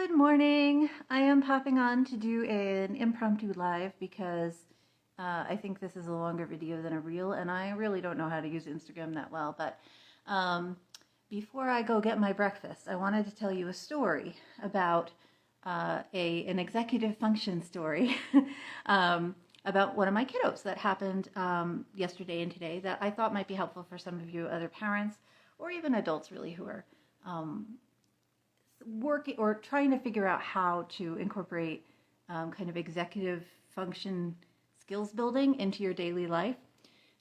Good morning. I am popping on to do an impromptu live because I think this is a longer video than a reel, and I really don't know how to use Instagram that well. But before I go get my breakfast, I wanted to tell you a story about an executive function story about one of my kiddos that happened yesterday and today that I thought might be helpful for some of you other parents or even adults really who are working or trying to figure out how to incorporate kind of executive function skills building into your daily life.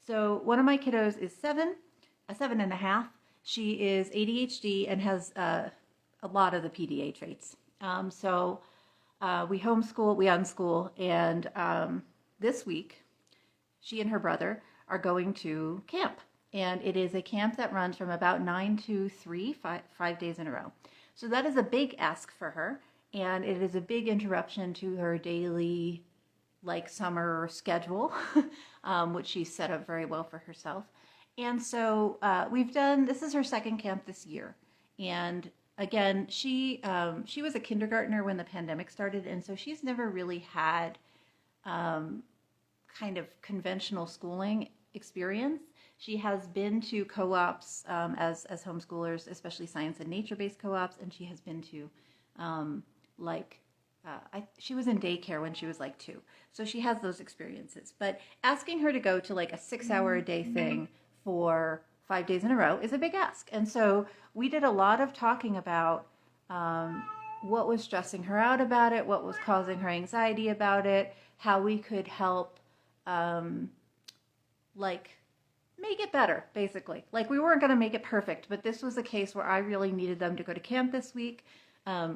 So one of my kiddos is 7.5. She is ADHD and has a lot of the PDA traits. So we unschool, and this week she and her brother are going to camp. And it is a camp that runs from about 9 to 3, 5 days in a row. So that is a big ask for her, and it is a big interruption to her daily, summer schedule, which she's set up very well for herself. And so this is her second camp this year. And again, she was a kindergartner when the pandemic started, and so she's never really had kind of conventional schooling experience. She has been to co-ops as homeschoolers, especially science and nature-based co-ops, and she has been to she was in daycare when she was 2. So she has those experiences. But asking her to go to a 6-hour-a-day thing for 5 days in a row is a big ask. And so we did a lot of talking about what was stressing her out about it, what was causing her anxiety about it, how we could help make it better, basically. We weren't going to make it perfect, but this was a case where I really needed them to go to camp this week.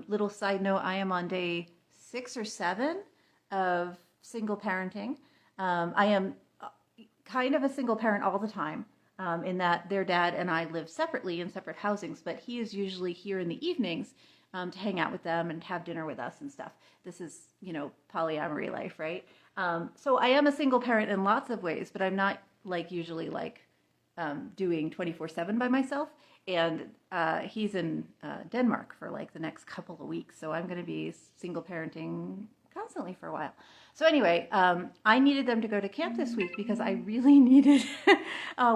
Little side note, I am on day 6 or 7 of single parenting. I am kind of a single parent all the time, in that their dad and I live separately in separate housings, but he is usually here in the evenings to hang out with them and have dinner with us and stuff. This is, polyamory life, right? So I am a single parent in lots of ways, but I'm not usually doing 24/7 by myself. And he's in Denmark for the next couple of weeks. So I'm going to be single parenting constantly for a while. So anyway, I needed them to go to camp this week because I really needed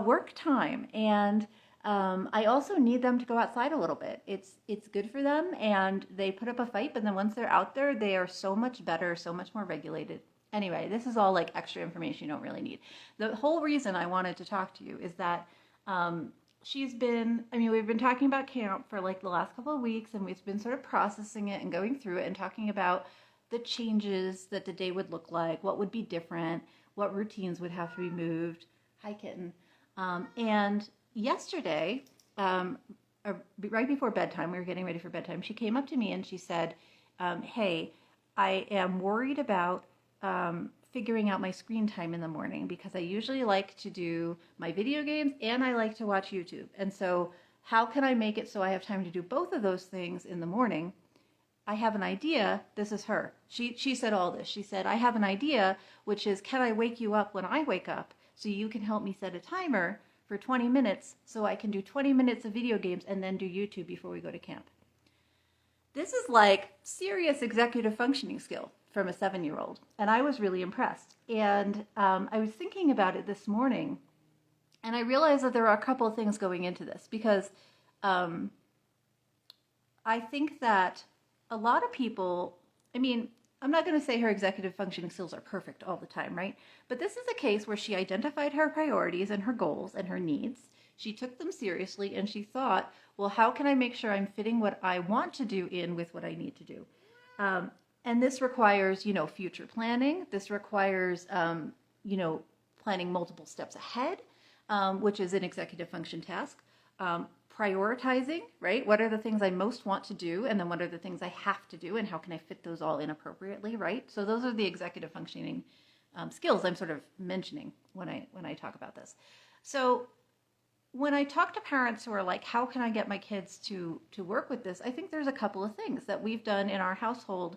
work time. And I also need them to go outside a little bit. It's good for them, and they put up a fight, but then once they're out there, they are so much better, so much more regulated. Anyway, this is all extra information you don't really need. The whole reason I wanted to talk to you is that we've been talking about camp for the last couple of weeks, and we've been sort of processing it and going through it and talking about the changes that the day would look like, what would be different, what routines would have to be moved. Hi, kitten. And yesterday, right before bedtime, we were getting ready for bedtime, she came up to me and she said, hey, I am worried about figuring out my screen time in the morning because I usually like to do my video games and I like to watch YouTube. And so how can I make it so I have time to do both of those things in the morning? I have an idea. This is her. She said all this. She said, I have an idea, which is, can I wake you up when I wake up so you can help me set a timer for 20 minutes so I can do 20 minutes of video games and then do YouTube before we go to camp? This is serious executive functioning skill from a 7-year-old. And I was really impressed. And I was thinking about it this morning, and I realized that there are a couple of things going into this because I think that a lot of people, I'm not going to say her executive functioning skills are perfect all the time, right? But this is a case where she identified her priorities and her goals and her needs. She took them seriously, and she thought, well, how can I make sure I'm fitting what I want to do in with what I need to do? And this requires, future planning. This requires, planning multiple steps ahead, which is an executive function task. Prioritizing, right? What are the things I most want to do? And then what are the things I have to do? And how can I fit those all in appropriately, right? So those are the executive functioning skills I'm sort of mentioning when I talk about this. So when I talk to parents who are how can I get my kids to work with this? I think there's a couple of things that we've done in our household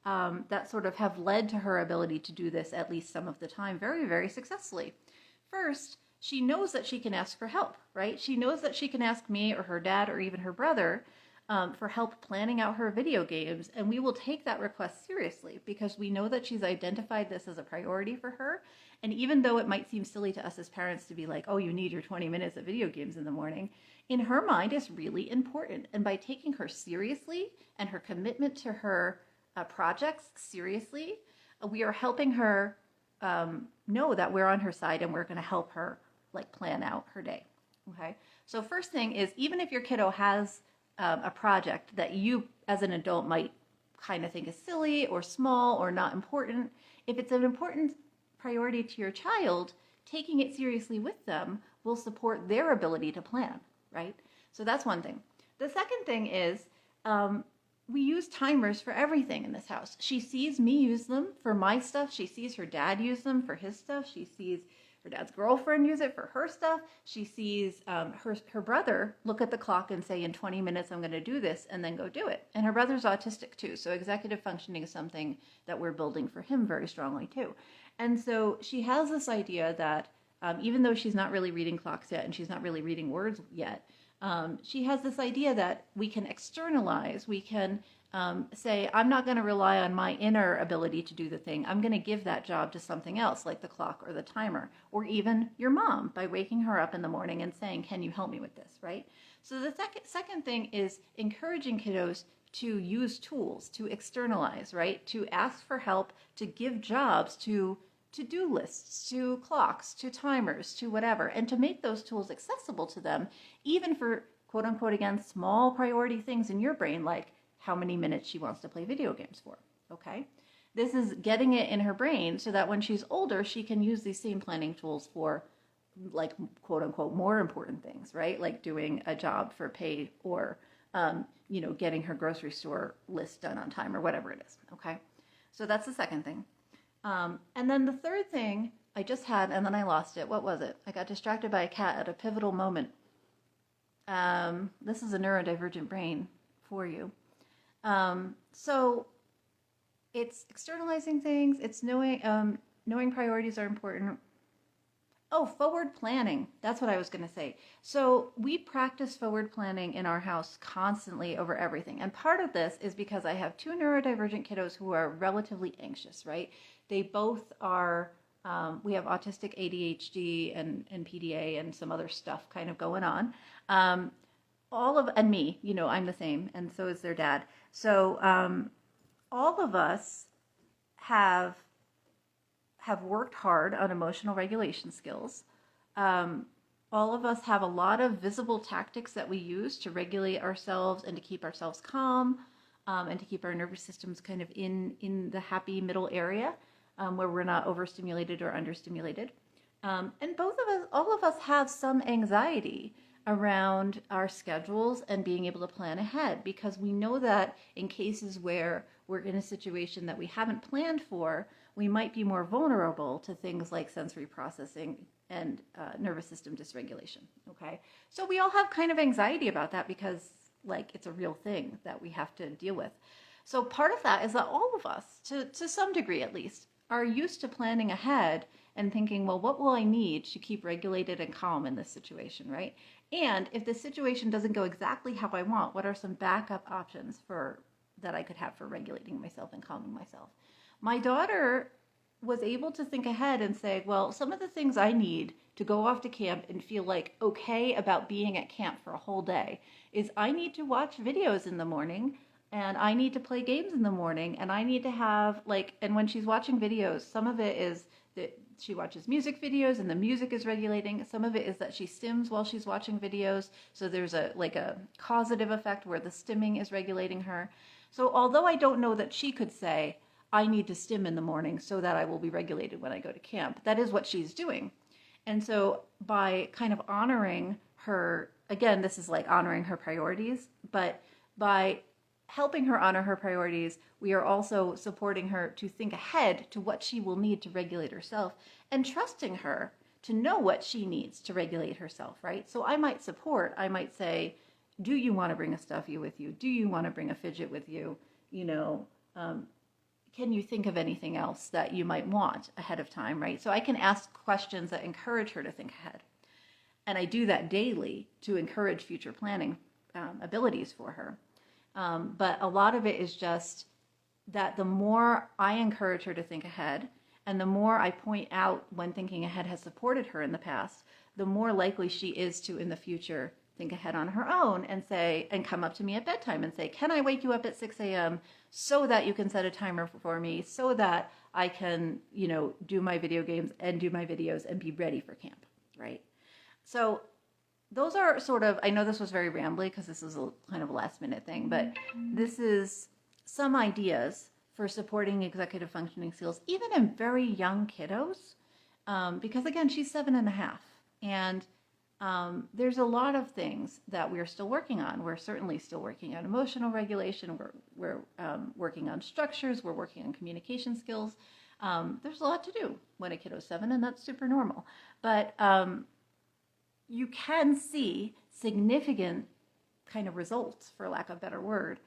that sort of have led to her ability to do this at least some of the time very, very successfully. First, she knows that she can ask for help, right? She knows that she can ask me or her dad or even her brother for help planning out her video games. And we will take that request seriously because we know that she's identified this as a priority for her. And even though it might seem silly to us as parents to be like, oh, you need your 20 minutes of video games in the morning, in her mind it's really important. And by taking her seriously and her commitment to her projects seriously, we are helping her know that we're on her side and we're going to help her like plan out her day. Okay. So first thing is, even if your kiddo has a project that you as an adult might kind of think is silly or small or not important, if it's an important priority to your child, taking it seriously with them will support their ability to plan, right? So that's one thing. The second thing is we use timers for everything in this house. She sees me use them for my stuff. She sees her dad use them for his stuff. She sees her dad's girlfriend use it for her stuff. She sees her brother look at the clock and say, in 20 minutes, I'm going to do this, and then go do it. And her brother's autistic too. So executive functioning is something that we're building for him very strongly too. And so she has this idea that even though she's not really reading clocks yet and she's not really reading words yet, she has this idea that we can externalize. We can say, I'm not going to rely on my inner ability to do the thing. I'm going to give that job to something else, like the clock or the timer, or even your mom by waking her up in the morning and saying, can you help me with this, right? So the second thing is encouraging kiddos to use tools, to externalize, right? To ask for help, to give jobs to to-do lists, to clocks, to timers, to whatever, and to make those tools accessible to them, even for quote unquote, again, small priority things in your brain, like how many minutes she wants to play video games for, okay? This is getting it in her brain so that when she's older, she can use these same planning tools for like quote unquote more important things, right? Like doing a job for pay or, getting her grocery store list done on time or whatever it is, okay? So that's the second thing. And then the third thing I just had, and then I lost it. What was it? I got distracted by a cat at a pivotal moment. This is a neurodivergent brain for you. So it's externalizing things. It's knowing priorities are important. Oh, forward planning. That's what I was going to say. So we practice forward planning in our house constantly over everything. And part of this is because I have two neurodivergent kiddos who are relatively anxious, right? They both are, we have autistic ADHD and PDA and some other stuff kind of going on. And me, I'm the same, and so is their dad. So all of us have worked hard on emotional regulation skills. All of us have a lot of visible tactics that we use to regulate ourselves and to keep ourselves calm, and to keep our nervous systems kind of in the happy middle area, where we're not overstimulated or understimulated. And all of us have some anxiety around our schedules and being able to plan ahead, because we know that in cases where we're in a situation that we haven't planned for, we might be more vulnerable to things like sensory processing and nervous system dysregulation, okay? So we all have kind of anxiety about that because it's a real thing that we have to deal with. So part of that is that all of us, to some degree at least, are used to planning ahead and thinking, well, what will I need to keep regulated and calm in this situation, right? And if the situation doesn't go exactly how I want, what are some backup options that I could have for regulating myself and calming myself? My daughter was able to think ahead and say, well, some of the things I need to go off to camp and feel like okay about being at camp for a whole day is I need to watch videos in the morning, and I need to play games in the morning, and I need to have and when she's watching videos, some of it is that she watches music videos and the music is regulating. Some of it is that she stims while she's watching videos. So there's a causative effect where the stimming is regulating her. So although I don't know that she could say, I need to stim in the morning so that I will be regulated when I go to camp, that is what she's doing. And so by kind of honoring her, again, this is like honoring her priorities, but by helping her honor her priorities, we are also supporting her to think ahead to what she will need to regulate herself and trusting her to know what she needs to regulate herself, right? So I might say, do you want to bring a stuffy with you? Do you want to bring a fidget with you? Can you think of anything else that you might want ahead of time, right? So I can ask questions that encourage her to think ahead. And I do that daily to encourage future planning abilities for her. But a lot of it is just that the more I encourage her to think ahead, and the more I point out when thinking ahead has supported her in the past, the more likely she is to in the future think ahead on her own and say, and come up to me at bedtime and say, can I wake you up at 6 a.m. so that you can set a timer for me so that I can, do my video games and do my videos and be ready for camp, right? So those are sort of, I know this was very rambly because this is a kind of a last minute thing, but this is some ideas for supporting executive functioning skills, even in very young kiddos, because again, she's 7.5, and there's a lot of things that we're still working on. We're certainly still working on emotional regulation. We're working on structures. We're working on communication skills. There's a lot to do when a kiddo's 7, and that's super normal. But you can see significant kind of results, for lack of a better word.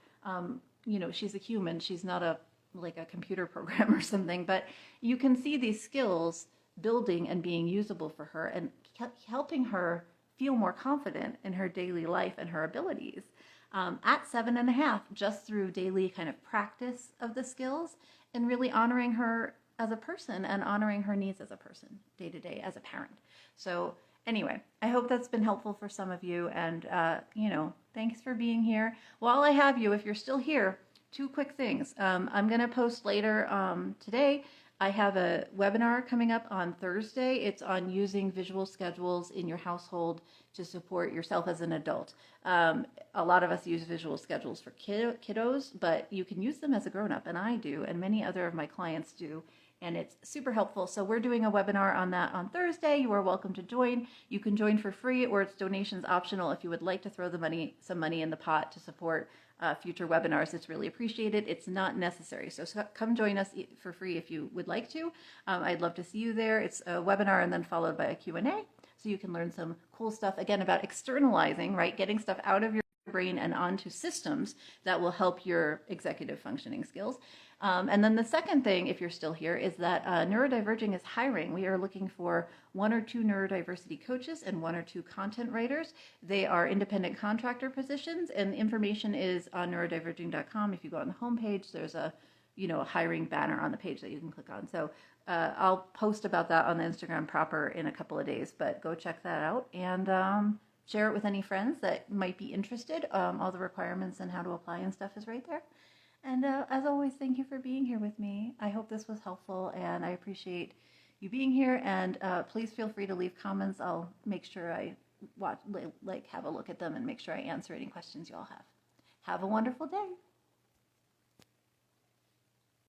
She's a human. She's not like a computer program or something, but you can see these skills building and being usable for her and helping her feel more confident in her daily life and her abilities at 7.5, just through daily kind of practice of the skills and really honoring her as a person and honoring her needs as a person day to day as a parent. So anyway, I hope that's been helpful for some of you. And, thanks for being here. While I have you, if you're still here, 2 quick things. I'm going to post later today. I have a webinar coming up on Thursday. It's on using visual schedules in your household to support yourself as an adult. A lot of us use visual schedules for kiddos, but you can use them as a grown-up, and I do, and many other of my clients do, and it's super helpful. So we're doing a webinar on that on Thursday. You are welcome to join. You can join for free, or it's donations optional if you would like to throw some money in the pot to support future webinars. It's really appreciated. It's not necessary. So come join us for free if you would like to. I'd love to see you there. It's a webinar and then followed by a Q&A. So you can learn some cool stuff, again, about externalizing, right? Getting stuff out of your brain and onto systems that will help your executive functioning skills. And then the second thing, if you're still here, is that Neurodiverging is hiring. We are looking for 1 or 2 neurodiversity coaches and 1 or 2 content writers. They are independent contractor positions, and information is on neurodiverging.com. If you go on the homepage, there's a hiring banner on the page that you can click on. So I'll post about that on the Instagram proper in a couple of days, but go check that out and share it with any friends that might be interested. All the requirements and how to apply and stuff is right there. And as always, thank you for being here with me. I hope this was helpful, and I appreciate you being here. And please feel free to leave comments. I'll make sure I have a look at them and make sure I answer any questions you all have. Have a wonderful day.